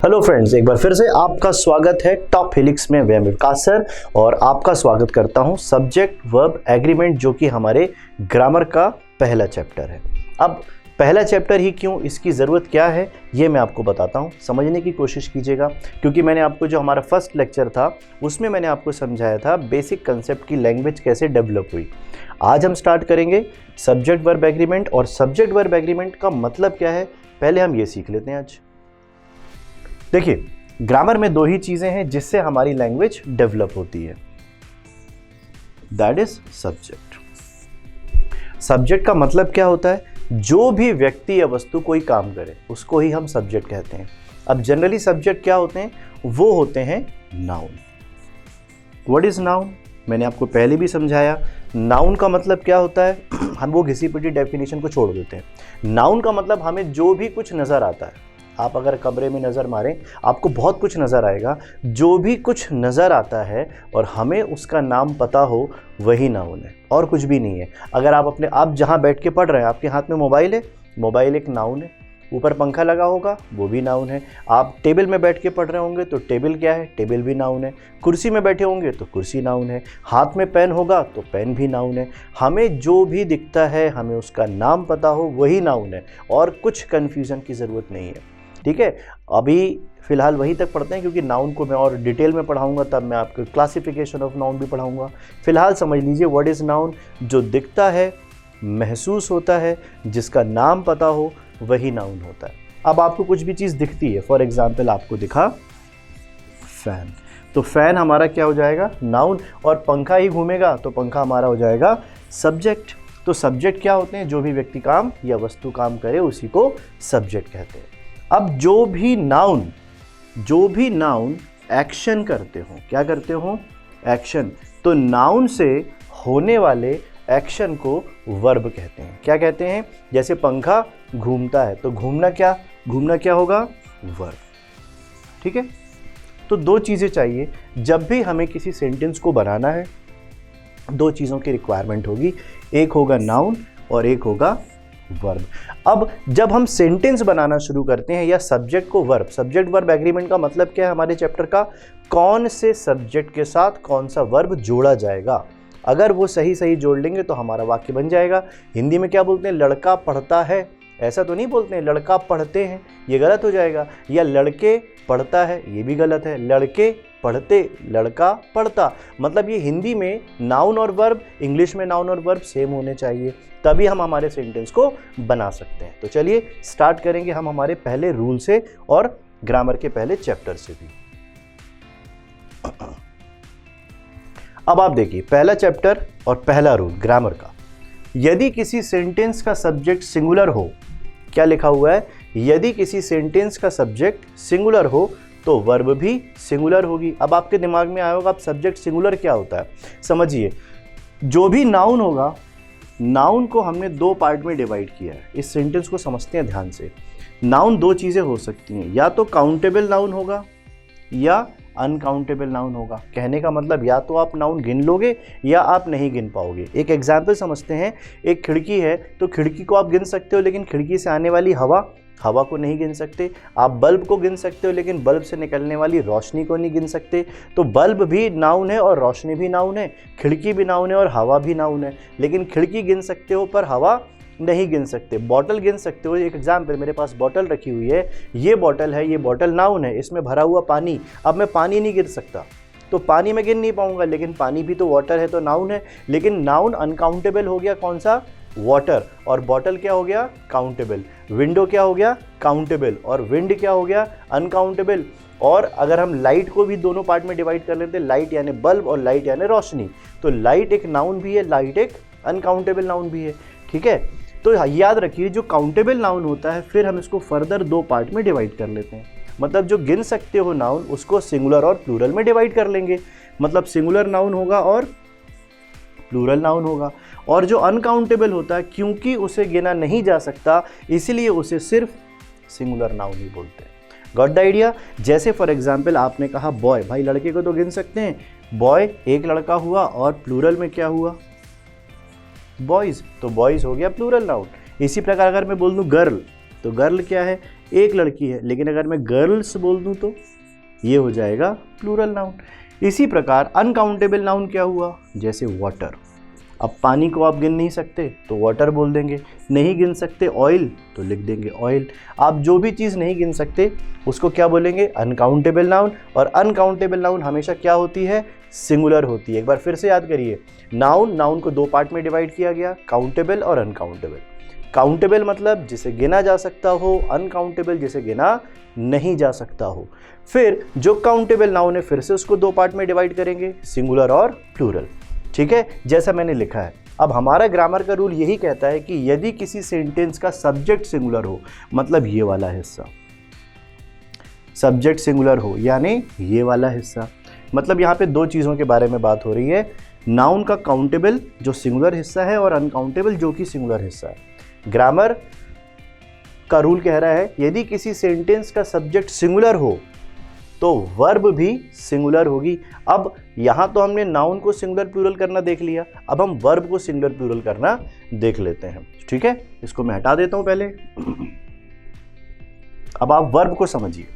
Hello friends, एक बार फिर से आपका स्वागत है टॉप हेलिक्स में। मैं विकास सर और आपका स्वागत करता हूं सब्जेक्ट वर्ब एग्रीमेंट, जो कि हमारे ग्रामर का पहला चैप्टर है। अब पहला चैप्टर ही क्यों, इसकी ज़रूरत क्या है, ये मैं आपको बताता हूं। समझने की कोशिश कीजिएगा, क्योंकि मैंने आपको जो हमारा फर्स्ट लेक्चर था उसमें मैंने आपको समझाया था बेसिक कंसेप्ट की लैंग्वेज कैसे डेवलप हुई। आज हम स्टार्ट करेंगे सब्जेक्ट वर्ब एग्रीमेंट। और सब्जेक्ट वर्ब एग्रीमेंट का मतलब क्या है, पहले हम ये सीख लेते हैं। आज देखिए, ग्रामर में दो ही चीजें हैं जिससे हमारी लैंग्वेज डेवलप होती है, दैट इज सब्जेक्ट। सब्जेक्ट का मतलब क्या होता है, जो भी व्यक्ति या वस्तु कोई काम करे उसको ही हम सब्जेक्ट कहते हैं। अब जनरली सब्जेक्ट क्या होते हैं, वो होते हैं नाउन। व्हाट इज नाउन, मैंने आपको पहले भी समझाया। नाउन का मतलब क्या होता है, हम वो घिसी पिटी डेफिनेशन को छोड़ देते हैं। नाउन का मतलब हमें जो भी कुछ नजर आता है। आप अगर कमरे में नज़र मारें आपको बहुत कुछ नज़र आएगा। जो भी कुछ नज़र आता है और हमें उसका नाम पता हो, वही नाउन है, और कुछ भी नहीं है। अगर आप जहाँ बैठ के पढ़ रहे हैं, आपके हाथ में मोबाइल है, मोबाइल एक नाउन है। ऊपर पंखा लगा होगा, वो भी नाउन है। आप टेबल में बैठ के पढ़ रहे होंगे तो टेबल क्या है, टेबल भी नाउन है। कुर्सी में बैठे होंगे तो कुर्सी नाउन है। हाथ में पेन होगा तो पेन भी नाउन है। हमें जो भी दिखता है, हमें उसका नाम पता हो, वही नाउन है, और कुछ कन्फ्यूज़न की ज़रूरत नहीं है। ठीक है, अभी फ़िलहाल वहीं तक पढ़ते हैं, क्योंकि नाउन को मैं और डिटेल में पढ़ाऊंगा, तब मैं आपको क्लासिफिकेशन ऑफ नाउन भी पढ़ाऊंगा। फ़िलहाल समझ लीजिए व्हाट इज़ नाउन, जो दिखता है, महसूस होता है, जिसका नाम पता हो, वही नाउन होता है। अब आपको कुछ भी चीज़ दिखती है, फॉर एग्जाम्पल आपको दिखा फैन, तो फैन हमारा क्या हो जाएगा, नाउन। और पंखा ही घूमेगा तो पंखा हमारा हो जाएगा सब्जेक्ट। तो सब्जेक्ट क्या होते हैं, जो भी व्यक्ति काम या वस्तु काम करे उसी को सब्जेक्ट कहते हैं। अब जो भी नाउन एक्शन करते हो, क्या करते हो, एक्शन, तो नाउन से होने वाले एक्शन को वर्ब कहते हैं। क्या कहते हैं, जैसे पंखा घूमता है तो घूमना क्या होगा, वर्ब। ठीक है, तो दो चीज़ें चाहिए जब भी हमें किसी सेंटेंस को बनाना है। दो चीज़ों की रिक्वायरमेंट होगी, एक होगा नाउन और एक होगा वर्ब। अब जब हम सेंटेंस बनाना शुरू करते हैं या सब्जेक्ट को वर्ब, सब्जेक्ट वर्ब एग्रीमेंट का मतलब क्या है हमारे चैप्टर का, कौन से सब्जेक्ट के साथ कौन सा वर्ब जोड़ा जाएगा। अगर वो सही जोड़ लेंगे तो हमारा वाक्य बन जाएगा। हिंदी में क्या बोलते हैं, लड़का पढ़ता है, ऐसा तो नहीं बोलते हैं लड़का पढ़ते हैं, ये गलत हो जाएगा। या लड़के पढ़ता है, ये भी गलत है। लड़के पढ़ते, लड़का पढ़ता, मतलब ये हिंदी में नाउन और वर्ब, इंग्लिश में नाउन और वर्ब सेम होने चाहिए, तभी हम हमारे सेंटेंस को बना सकते हैं। तो चलिए स्टार्ट करेंगे हम हमारे पहले रूल से और ग्रामर के पहले चैप्टर से भी। अब आप देखिए पहला चैप्टर और पहला रूल ग्रामर का, यदि किसी सेंटेंस का सब्जेक्ट सिंगुलर हो, क्या लिखा हुआ है, यदि किसी सेंटेंस का सब्जेक्ट सिंगुलर हो तो वर्ब भी सिंगुलर होगी। अब आपके दिमाग में आया होगा अब सब्जेक्ट सिंगुलर क्या होता है, समझिए। जो भी नाउन होगा, नाउन को हमने दो पार्ट में डिवाइड किया है। इस सेंटेंस को समझते हैं ध्यान से। नाउन दो चीज़ें हो सकती हैं, या तो काउंटेबल नाउन होगा या अनकाउंटेबल नाउन होगा। कहने का मतलब या तो आप नाउन गिन लोगे या आप नहीं गिन पाओगे। एक एग्जाम्पल समझते हैं, एक खिड़की है तो खिड़की को आप गिन सकते हो, लेकिन खिड़की से आने वाली हवा को नहीं गिन सकते। आप बल्ब को गिन सकते हो, लेकिन बल्ब से निकलने वाली रोशनी को नहीं गिन सकते। तो बल्ब भी नाउन है और रोशनी भी नाउन है, खिड़की भी नाउन है और हवा भी नाउन है, लेकिन खिड़की गिन सकते हो पर हवा नहीं गिन सकते। बॉटल गिन सकते हो, एक एग्जाम्पल, मेरे पास बॉटल रखी हुई है, ये बॉटल है, ये बॉटल नाउन है, इसमें भरा हुआ पानी, अब मैं पानी नहीं गिन सकता, तो पानी में गिन नहीं पाऊंगा, लेकिन पानी भी तो वाटर है, तो नाउन है। लेकिन नाउन अनकाउंटेबल हो गया, कौन सा, वाटर, और बॉटल क्या हो गया, काउंटेबल। विंडो क्या हो गया, काउंटेबल, और विंड क्या हो गया, अनकाउंटेबल। और अगर हम लाइट को भी दोनों पार्ट में डिवाइड कर लेते हैं, लाइट यानी बल्ब और लाइट यानी रोशनी, तो लाइट एक नाउन भी है, लाइट एक अनकाउंटेबल नाउन भी है। ठीक है, तो याद रखिए जो काउंटेबल नाउन होता है, फिर हम इसको फर्दर दो पार्ट में डिवाइड कर लेते हैं। मतलब जो गिन सकते हो नाउन, उसको सिंगुलर और प्लूरल में डिवाइड कर लेंगे। मतलब सिंगुलर नाउन होगा और प्लूरल नाउन होगा। और जो अनकाउंटेबल होता है, क्योंकि उसे गिना नहीं जा सकता, इसलिए उसे सिर्फ सिंगुलर नाउन ही बोलते हैं। Got the idea. जैसे फॉर एग्जाम्पल आपने कहा बॉय, भाई लड़के को तो गिन सकते हैं, बॉय एक लड़का हुआ, और प्लूरल में क्या हुआ, बॉयज़, तो बॉयज़ हो गया प्लूरल नाउन। इसी प्रकार अगर मैं बोल दूं गर्ल, तो गर्ल क्या है, एक लड़की है, लेकिन अगर मैं गर्ल्स बोल दूं तो ये हो जाएगा प्लूरल नाउन। इसी प्रकार अनकाउंटेबल नाउन क्या हुआ, जैसे वाटर। अब पानी को आप गिन नहीं सकते तो वाटर बोल देंगे, नहीं गिन सकते ऑयल तो लिख देंगे ऑयल। आप जो भी चीज़ नहीं गिन सकते उसको क्या बोलेंगे, अनकाउंटेबल नाउन। और अनकाउंटेबल नाउन हमेशा क्या होती है, सिंगुलर होती है। एक बार फिर से याद करिए, नाउन को दो पार्ट में डिवाइड किया गया, काउंटेबल और अनकाउंटेबल। काउंटेबल मतलब जिसे गिना जा सकता हो, अनकाउंटेबल जिसे गिना नहीं जा सकता हो। फिर जो काउंटेबल नाउन है फिर से उसको दो पार्ट में डिवाइड करेंगे, सिंगुलर और प्लूरल। ठीक है, जैसा मैंने लिखा है। अब हमारा ग्रामर का रूल यही कहता है कि यदि किसी सेंटेंस का सब्जेक्ट सिंगुलर हो, मतलब ये वाला हिस्सा, सब्जेक्ट सिंगुलर हो यानी ये वाला हिस्सा, मतलब यहाँ पे दो चीज़ों के बारे में बात हो रही है, नाउन का काउंटेबल जो सिंगुलर हिस्सा है और अनकाउंटेबल जो कि सिंगुलर हिस्सा है। ग्रामर का रूल कह रहा है यदि किसी सेंटेंस का सब्जेक्ट सिंगुलर हो तो वर्ब भी सिंगुलर होगी। अब यहां तो हमने नाउन को सिंगुलर प्लूरल करना देख लिया, अब हम वर्ब को सिंगुलर प्लूरल करना देख लेते हैं। ठीक है, इसको मैं हटा देता हूं पहले। अब आप वर्ब को समझिए।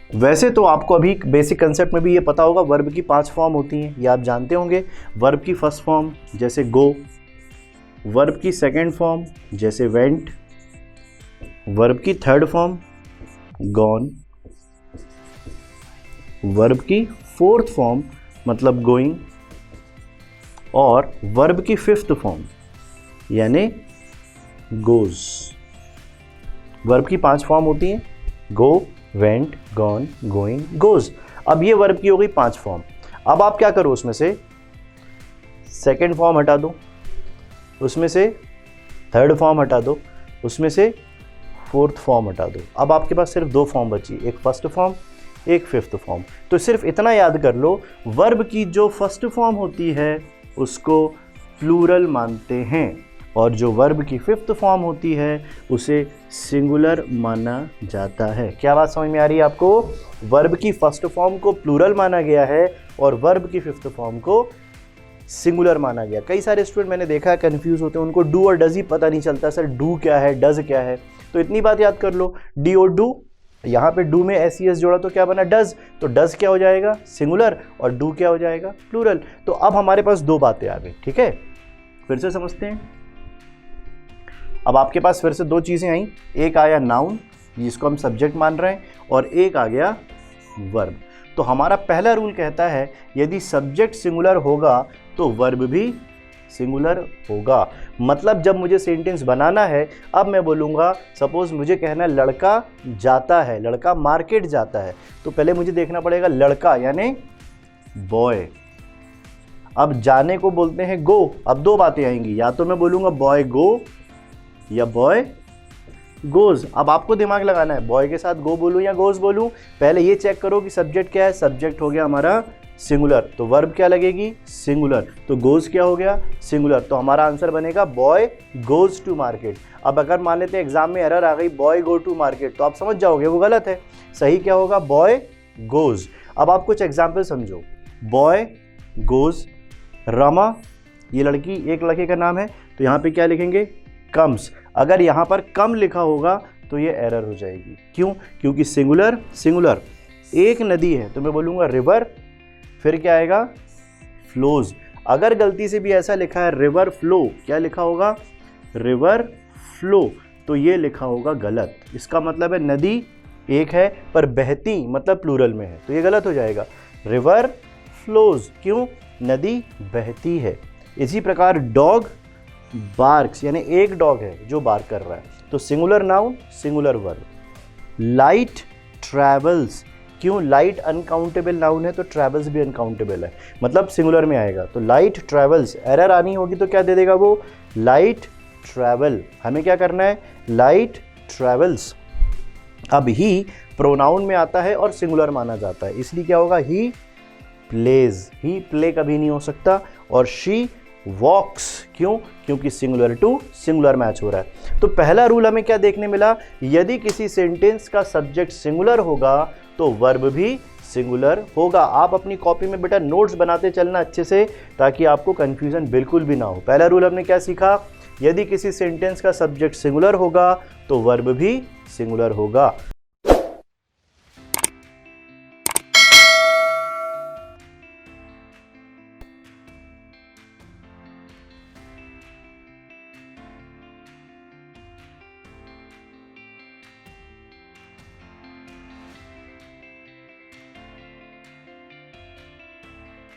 वैसे तो आपको अभी बेसिक कंसेप्ट में भी ये पता होगा, वर्ब की 5 फॉर्म होती हैं, ये आप जानते होंगे। वर्ब की फर्स्ट फॉर्म जैसे गो, वर्ब की सेकंड फॉर्म जैसे वेंट, वर्ब की थर्ड फॉर्म गॉन, वर्ब की फोर्थ फॉर्म मतलब गोइंग, और वर्ब की फिफ्थ फॉर्म यानी गोज। वर्ब की 5 फॉर्म होती हैं, गो, वेंट, गॉन, गोइंग, गोज। अब ये वर्ब की हो गई 5 फॉर्म। अब आप क्या करो, उसमें से सेकंड फॉर्म हटा दो, उसमें से थर्ड फॉर्म हटा दो, उसमें से फोर्थ फॉर्म हटा दो। अब आपके पास सिर्फ 2 फॉर्म बची, एक फर्स्ट फॉर्म, एक फिफ्थ फॉर्म। तो सिर्फ इतना याद कर लो, वर्ब की जो फर्स्ट फॉर्म होती है उसको प्लूरल मानते हैं और जो वर्ब की फिफ्थ फॉर्म होती है उसे सिंगुलर माना जाता है। क्या बात समझ में आ रही है आपको? वर्ब की फर्स्ट फॉर्म को प्लूरल माना गया है और वर्ब की फिफ्थ फॉर्म को सिंगुलर माना गया। कई सारे स्टूडेंट मैंने देखा है कंफ्यूज होते हैं, उनको डू और डज ही पता नहीं चलता, सर डू क्या है, डज क्या है। तो इतनी बात याद कर लो, डी और डू, यहाँ पे डू में एस जोड़ा तो क्या बना, डज। तो डज क्या हो जाएगा, सिंगुलर, और डू क्या हो जाएगा, प्लूरल। तो अब हमारे पास 2 बातें आ गई। ठीक है, फिर से समझते हैं। अब आपके पास फिर से 2 चीज़ें आई, एक आया नाउन जिसको हम सब्जेक्ट मान रहे हैं, और एक आ गया वर्ब। तो हमारा पहला रूल कहता है यदि सब्जेक्ट सिंगुलर होगा तो वर्ब भी सिंगुलर होगा। मतलब जब मुझे सेंटेंस बनाना है, अब मैं बोलूँगा, सपोज मुझे कहना है लड़का जाता है, लड़का मार्केट जाता है, तो पहले मुझे देखना पड़ेगा लड़का यानी बॉय। अब जाने को बोलते हैं गो। अब 2 बातें आएंगी, या तो मैं बोलूँगा बॉय गो या बॉय गोज। अब आपको दिमाग लगाना है, बॉय के साथ गो बोलूँ या गोज बोलूँ। पहले ये चेक करो कि सब्जेक्ट क्या है। सब्जेक्ट हो गया हमारा सिंगुलर, तो वर्ब क्या लगेगी, सिंगुलर। तो गोज क्या हो गया, सिंगुलर। तो हमारा आंसर बनेगा बॉय गोज टू मार्केट। अब अगर मान लेते हैं एग्जाम में एरर आ गई बॉय गो टू मार्केट, तो आप समझ जाओगे वो गलत है। सही क्या होगा, बॉय गोज। अब आप कुछ एग्जाम्पल समझो, बॉय गोज रमा, ये लड़की, एक लड़के का नाम है, तो यहाँ पे क्या लिखेंगे, कम्स। अगर यहाँ पर कम लिखा होगा तो ये एरर हो जाएगी। क्यों? क्योंकि सिंगुलर सिंगुलर। एक नदी है तो मैं बोलूँगा रिवर, फिर क्या आएगा, फ्लोज। अगर गलती से भी ऐसा लिखा है रिवर फ्लो, क्या लिखा होगा, रिवर फ्लो, तो ये लिखा होगा गलत। इसका मतलब है नदी एक है पर बहती मतलब प्लूरल में है, तो ये गलत हो जाएगा, रिवर फ्लोज। क्यों? नदी बहती है। इसी प्रकार डॉग बार्क्स, यानी एक डॉग है जो बार्क कर रहा है, तो singular noun singular verb. Light travels, क्यों? लाइट अनकाउंटेबल नाउन है तो ट्रैवल्स भी अनकाउंटेबल है, मतलब सिंगुलर में आएगा। तो लाइट ट्रैवल्स, एरर आनी होगी तो क्या दे देगा वो, लाइट ट्रैवल। हमें क्या करना है, लाइट ट्रैवल्स। अब ही प्रोनाउन में आता है और सिंगुलर माना जाता है, इसलिए क्या होगा, ही प्लेज। ही प्ले कभी नहीं हो सकता। और शी वॉक्स, क्यों? क्योंकि सिंगुलर टू सिंगुलर मैच हो रहा है। तो पहला रूल हमें क्या देखने मिला, यदि किसी सेंटेंस का सब्जेक्ट सिंगुलर होगा तो वर्ब भी सिंगुलर होगा। आप अपनी कॉपी में बेटा नोट्स बनाते चलना अच्छे से, ताकि आपको कंफ्यूजन बिल्कुल भी ना हो। पहला रूल हमने क्या सीखा, यदि किसी सेंटेंस का सब्जेक्ट सिंगुलर होगा तो वर्ब भी सिंगुलर होगा।